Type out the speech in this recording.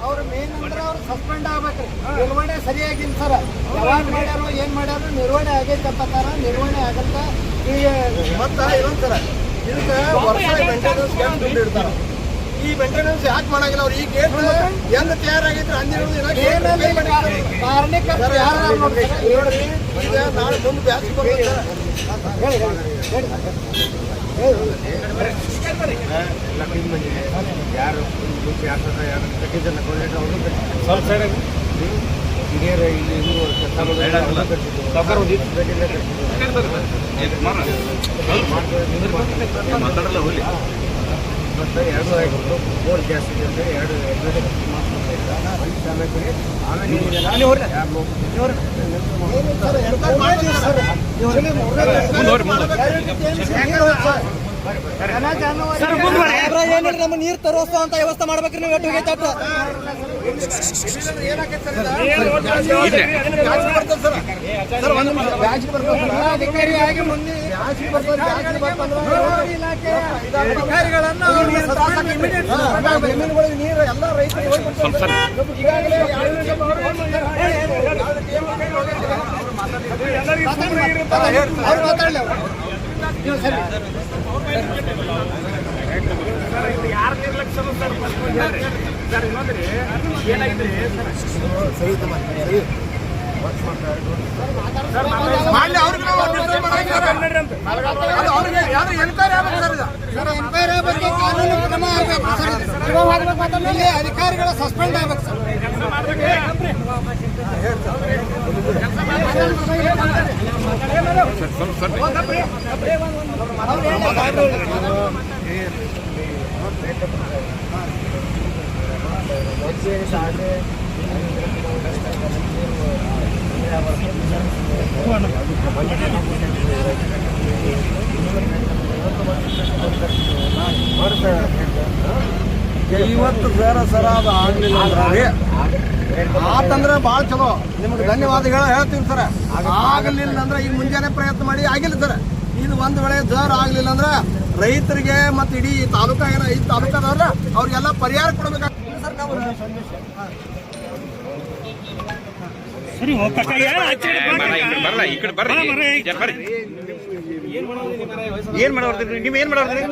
ಅವ್ರ ಮೇನ್ ಅಂದ್ರೆ ಅವ್ರು ಸಸ್ಪೆಂಡ್ ಆಗ್ಬೇಕ್ರಿ. ನಿರ್ವಹಣೆ ಸರಿಯಾಗಿಲ್ಲ ಸರ್. ಯಾವಾಗ ಮಾಡ್ಯಾರೋ ಏನ್ ಮಾಡ್ಯಾರೋ ನಿರ್ವಹಣೆ ಆಗೈತೆ ಅಂತಾರ. ನಿರ್ವಹಣೆ ಆಗಂತ ಈಗ ಮತ್ತ ಇನ್ನೊಂದ್ ಸರ ಇದಕ್ಕೆ ವರ್ಷ ಮೇಂಟೆನೆನ್ಸ್ ಗ್ಯಾಪ್ ದುಡ್ಡು ಇಡ್ತಾರ. ಈ ಮೇಂಟೆನೆನ್ಸ್ ಯಾಕೆ ಮಾಡಂಗಿಲ್ಲ? ಅವ್ರು ಈ ಗೇಟ್ ಹೆಂಗ್ ತಯಾರಾಗೈತ್ರಿ ಕಾರಣಕ್ಕೆ ಈಗ ನಾಳೆ ಮುಂದೆ ಬ್ಯಾಚ್ ಯಾರು ಹಿರಿಯರ ಇಲ್ಲಿ ಮಾತಾಡಲ್ಲ ಹೋಗಿ ಮತ್ತು 2 ಬೋರ್ ಗ್ಯಾಸ್ ಇದೆ ಅಂದರೆ 2 ನಮ್ಮ ನೀರು ತರೋಸ ಅಂತ ವ್ಯವಸ್ಥೆ ಮಾಡ್ಬೇಕ್ರಿ. ನೀವು ಒಟ್ಟು ಅಧಿಕಾರಿಯಾಗಿ ಮುಂದೆ ಅಧಿಕಾರಿಗಳನ್ನು ನೀರು ಎಲ್ಲ ರೈತರು ಈಗಾಗಲೇ ಮಾತಾಡಲಿ ಯಾರು ನಿರ್ಲಕ್ಷ್ಯ ಸರ್ ಇನ್ನೊಂದ್ರಿ ಏನಾಗಿದ್ರಿ ಅಧಿಕಾರಿಗಳ ಸಸ್ಪೆಂಡ್ ಆಗ್ಬೇಕು ಸರ್. ಇವತ್ತು ಸರ ಅದು ಆಗಲಿಲ್ಲ ಆತಂದ್ರೆ ಭಾಳ ಚಲೋ. ನಿಮ್ಗೆ ಧನ್ಯವಾದಗಳು ಹೇಳ್ತೀವಿ ಸರ್. ಆಗಲಿಲ್ಲ ಅಂದ್ರೆ ಈಗ ಮುಂಜಾನೆ ಪ್ರಯತ್ನ ಮಾಡಿ ಆಗಿಲ್ಲ ಸರ್. ಇದು ಒಂದು ವೇಳೆ ಜರ್ ಆಗಲಿಲ್ಲ ಅಂದ್ರೆ ರೈತರಿಗೆ ಮತ್ತು ಇಡೀ ತಾಲೂಕಾ ಏನೋ 5 ತಾಲೂಕಾದವ್ರಲ್ಲ ಅವ್ರಿಗೆಲ್ಲ ಪರಿಹಾರ ಕೊಡಬೇಕಾಗ್ತದೆ ಸರ್. ನಾವು ಏನ್ ಮಾಡೋದ್ರಿ ನೀವು? ಏನ್ ಮಾಡೋದ್ರಿ?